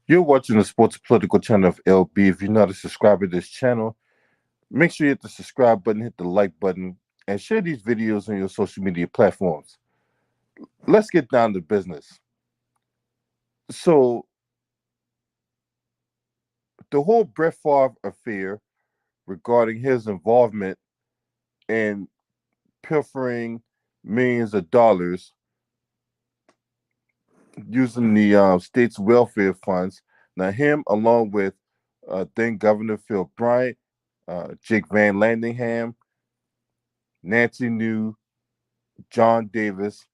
You're watching the Sports Political channel of LB. If you're not a subscriber to this channel, make sure you hit the subscribe button, hit the like button, and share these videos on your social media platforms. Let's get down to business. So, the whole Brett Favre affair regarding his involvement in pilfering millions of dollars using the state's welfare funds. Now, him along with then Governor Phil Bryant, Jake Van Landingham, Nancy New, John Davis,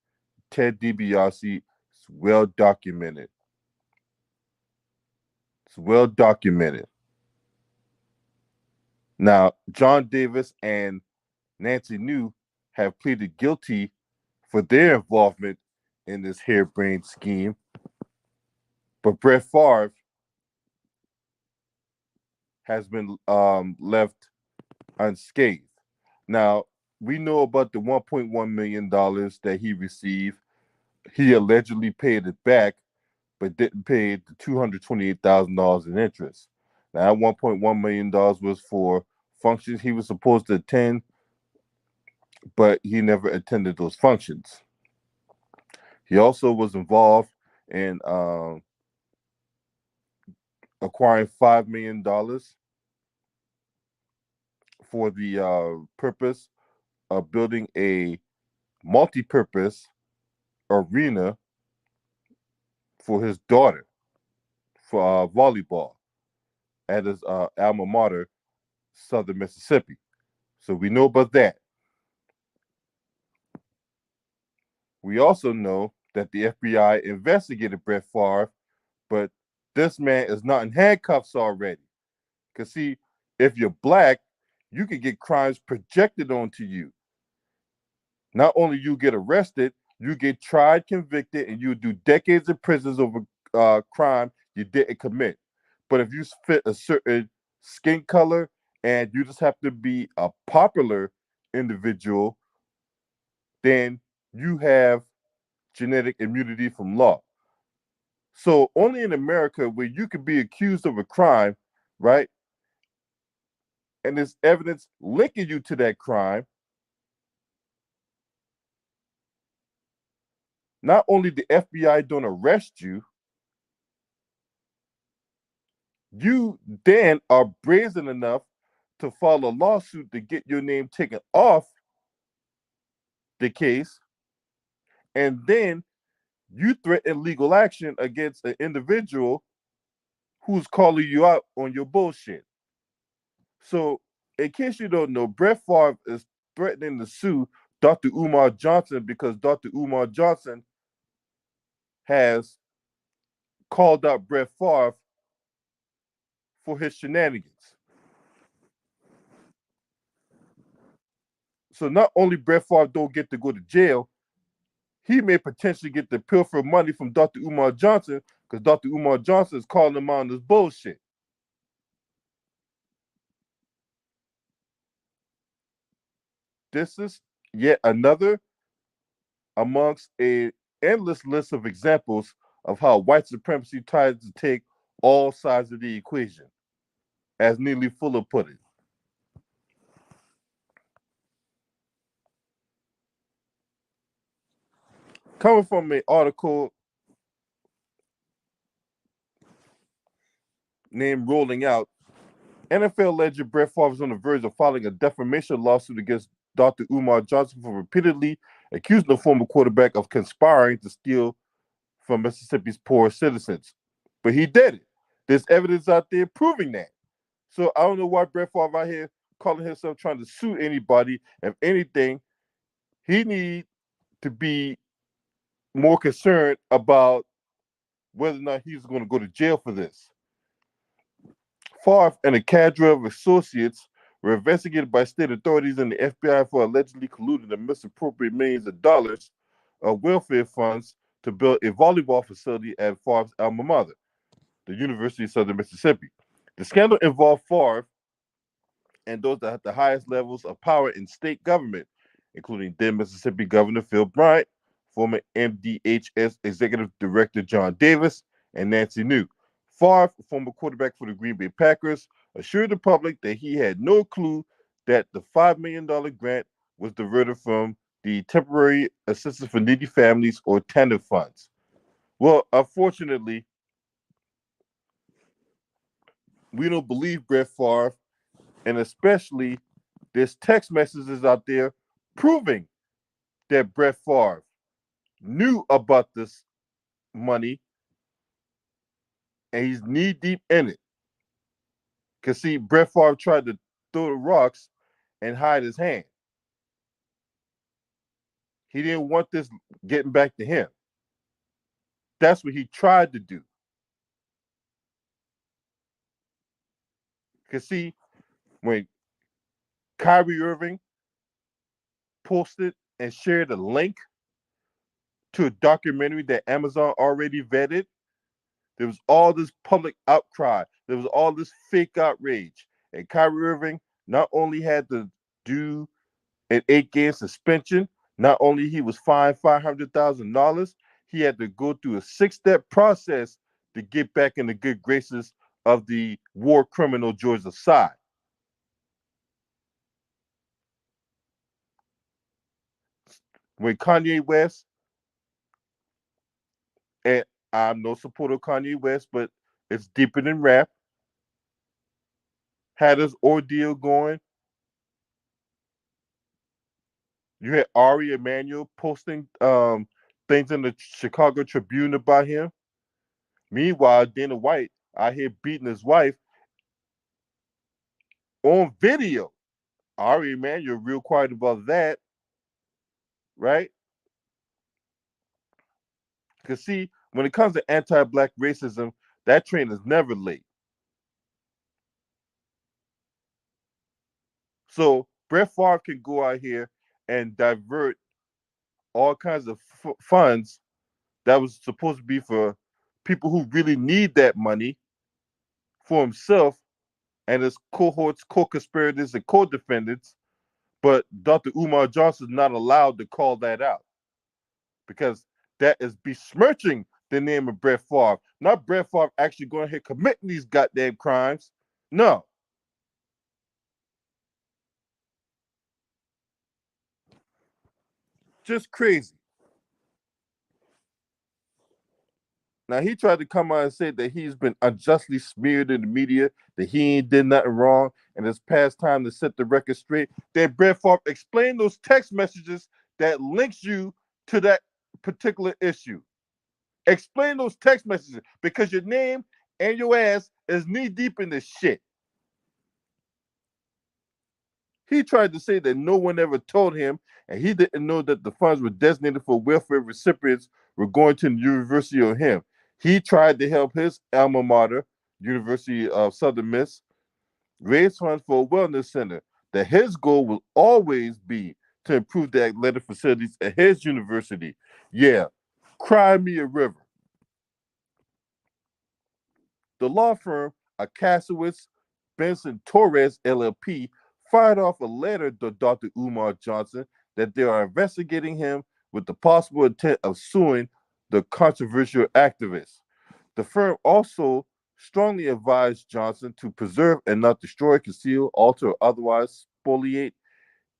Ted DiBiase, it's well documented. It's well documented. Now, John Davis and Nancy New have pleaded guilty for their involvement in this harebrained scheme, but Brett Favre has been left unscathed. Now, we know about the $1.1 million that he received. He allegedly paid it back, but didn't pay the $228,000 in interest. Now, that $1.1 million was for functions he was supposed to attend, but he never attended those functions. He also was involved in acquiring $5 million for the purpose of building a multi-purpose arena for his daughter for volleyball at his alma mater, Southern Mississippi. So we know about that. We also know that the FBI investigated Brett Favre, but this man is not in handcuffs already. Because, see, if you're black, you can get crimes projected onto you. Not only you get arrested, you get tried, convicted, and you do decades in prisons over crime you didn't commit. But if you fit a certain skin color and you just have to be a popular individual, then you have genetic immunity from law. So only in America where you could be accused of a crime, right? And there's evidence linking you to that crime. Not only the FBI don't arrest you, you then are brazen enough to file a lawsuit to get your name taken off the case, and then you threaten legal action against an individual who's calling you out on your bullshit. So, in case you don't know, Brett Favre is threatening to sue Dr. Umar Johnson because Dr. Umar Johnson has called out Brett Favre for his shenanigans. So not only Brett Favre don't get to go to jail, he may potentially get the pilfer money from Dr. Umar Johnson because Dr. Umar Johnson is calling him on this bullshit. This is yet another amongst a endless list of examples of how white supremacy tries to take all sides of the equation, as Neely Fuller put it. Coming from an article named Rolling Out, NFL legend Brett Favre is on the verge of filing a defamation lawsuit against Dr. Umar Johnson for repeatedly accusing the former quarterback of conspiring to steal from Mississippi's poor citizens. But he did it. There's evidence out there proving that. So I don't know why Brett Favre out here calling himself trying to sue anybody. If anything, he needs to be more concerned about whether or not he's going to go to jail for this. Favre and a cadre of associates were investigated by state authorities and the FBI for allegedly colluding to misappropriate millions of dollars of welfare funds to build a volleyball facility at Favre's alma mater, the University of Southern Mississippi. The scandal involved Favre and those that have the highest levels of power in state government, including then Mississippi Governor Phil Bryant, former MDHS Executive Director John Davis, and Nancy New, Favre, former quarterback for the Green Bay Packers, assured the public that he had no clue that the $5 million grant was diverted from the Temporary Assistance for Needy Families or TANF funds. Well, unfortunately, we don't believe Brett Favre, and especially there's text messages out there proving that Brett Favre knew about this money and he's knee deep in it. Because, see, Brett Favre tried to throw the rocks and hide his hand. He didn't want this getting back to him. That's what he tried to do. Because, see, when Kyrie Irving posted and shared a link to a documentary that Amazon already vetted, there was all this public outcry. There was all this fake outrage. And Kyrie Irving not only had to do an 8-game suspension, not only he was fined $500,000, he had to go through a 6-step process to get back in the good graces of the war criminal George Assad. When Kanye West, and I'm no supporter of Kanye West, but it's deeper than rap, had his ordeal going. You had Ari Emanuel posting things in the Chicago Tribune about him. Meanwhile, Dana White out here beating his wife on video. Ari Emanuel real quiet about that, right? Because see, when it comes to anti-black racism, that train is never late. So Brett Favre can go out here and divert all kinds of funds that was supposed to be for people who really need that money for himself and his cohorts, co-conspirators, and co-defendants. But Dr. Umar Johnson is not allowed to call that out because that is besmirching the name of Brett Favre. Not Brett Favre actually going ahead committing these goddamn crimes. No. Just crazy. Now he tried to come out and say that he's been unjustly smeared in the media, that he ain't did nothing wrong, and it's past time to set the record straight. Then Brett Favre explained those text messages that links you to that particular issue. Explain those text messages because your name and your ass is knee deep in this shit. He tried to say that no one ever told him, and he didn't know that the funds were designated for welfare recipients were going to the University of him. He tried to help his alma mater, University of Southern Miss, raise funds for a wellness center. That his goal will always be to improve the athletic facilities at his university. Yeah, cry me a river. The law firm Akasowitz Benson Torres LLP fired off a letter to Dr. Umar Johnson that they are investigating him with the possible intent of suing the controversial activist. The firm also strongly advised Johnson to preserve and not destroy, conceal, alter, or otherwise spoliate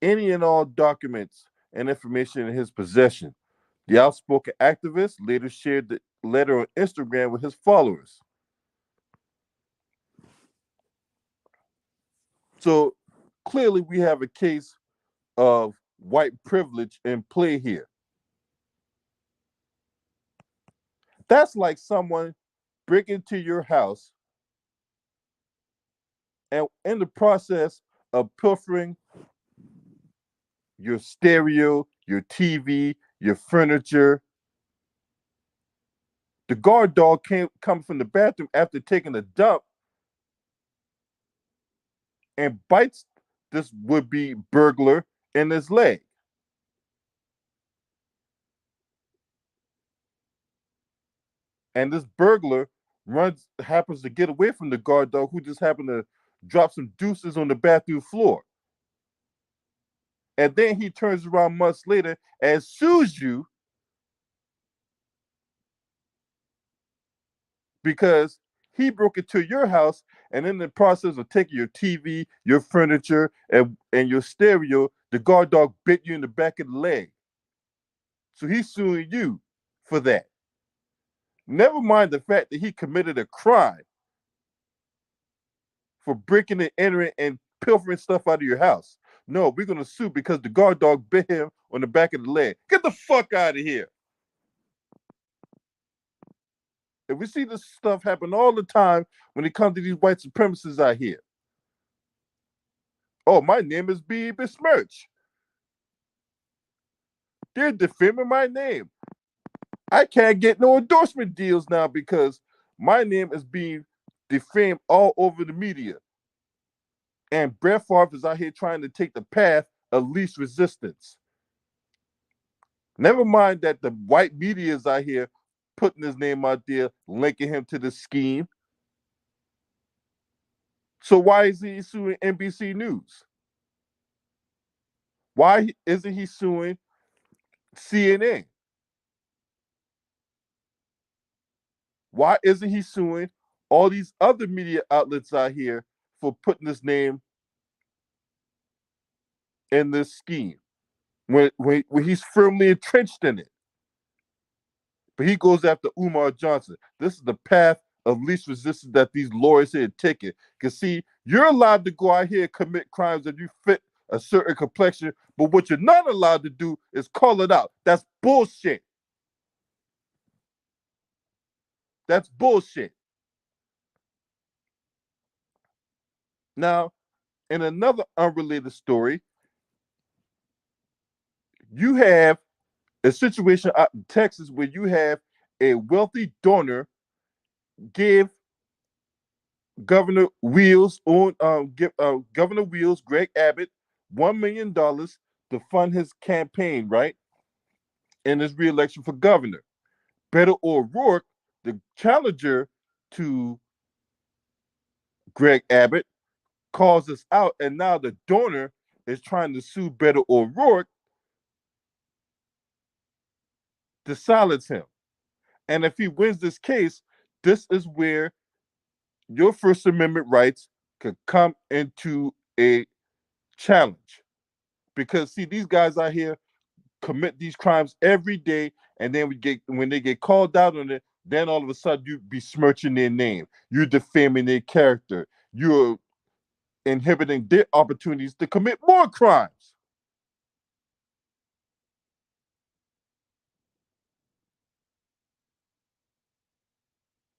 any and all documents and information in his possession. The outspoken activist later shared the letter on Instagram with his followers. So clearly, we have a case of white privilege in play here. That's like someone breaking into your house and in the process of pilfering your stereo, your TV, your furniture. The guard dog comes from the bathroom after taking a dump and bites this would-be burglar in his leg. And this burglar happens to get away from the guard dog who just happened to drop some deuces on the bathroom floor. And then he turns around months later and sues you because He broke into your house, and in the process of taking your TV, your furniture, and your stereo, the guard dog bit you in the back of the leg. So he's suing you for that. Never mind the fact that he committed a crime for breaking and entering and pilfering stuff out of your house. No, we're going to sue because the guard dog bit him on the back of the leg. Get the fuck out of here. And we see this stuff happen all the time when it comes to these white supremacists out here. Oh, my name is being besmirched. They're defaming my name. I can't get no endorsement deals now because my name is being defamed all over the media. And Brett Favre is out here trying to take the path of least resistance. Never mind that the white media is out here putting his name out there, linking him to the scheme. So why is he suing NBC News? Why isn't he suing CNN? Why isn't he suing all these other media outlets out here for putting his name in this scheme when he's firmly entrenched in it? But he goes after Umar Johnson. This is the path of least resistance that these lawyers here are taking. Because see, you're allowed to go out here and commit crimes if you fit a certain complexion, but what you're not allowed to do is call it out. That's bullshit. That's bullshit. Now, in another unrelated story, you have a situation out in Texas where you have a wealthy donor give Governor Wheels Governor Wheels, Greg Abbott, $1 million to fund his campaign, right? In his reelection for governor. Beto O'Rourke, the challenger to Greg Abbott, calls us out, and now the donor is trying to sue Beto O'Rourke to silence him. And if he wins this case, this is where your First Amendment rights could come into a challenge. Because see, these guys out here commit these crimes every day, and then when they get called out on it, then all of a sudden you besmirching their name, you're defaming their character, you're inhibiting their opportunities to commit more crimes.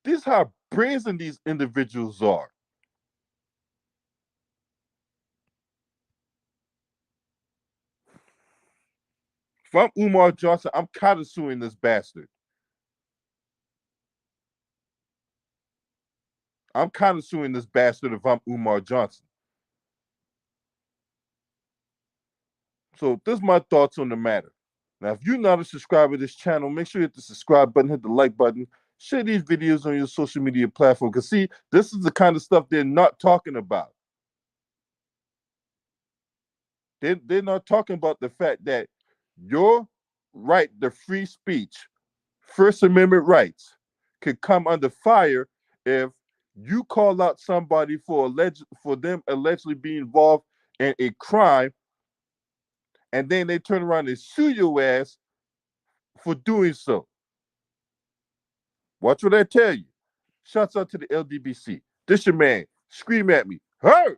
This is how brazen these individuals are. If I'm Umar Johnson, I'm kind of suing this bastard. I'm kind of suing this bastard if I'm Umar Johnson. So this is my thoughts on the matter. Now, if you're not a subscriber to this channel, make sure you hit the subscribe button, hit the like button, share these videos on your social media platform. Because see, this is the kind of stuff they're not talking about. They're not talking about the fact that your right to free speech, First Amendment rights, could come under fire if you call out somebody for them allegedly being involved in a crime, and then they turn around and sue your ass for doing so. Watch what I tell you. Shouts out to the LDBC. This your man. Scream at me. Hurt!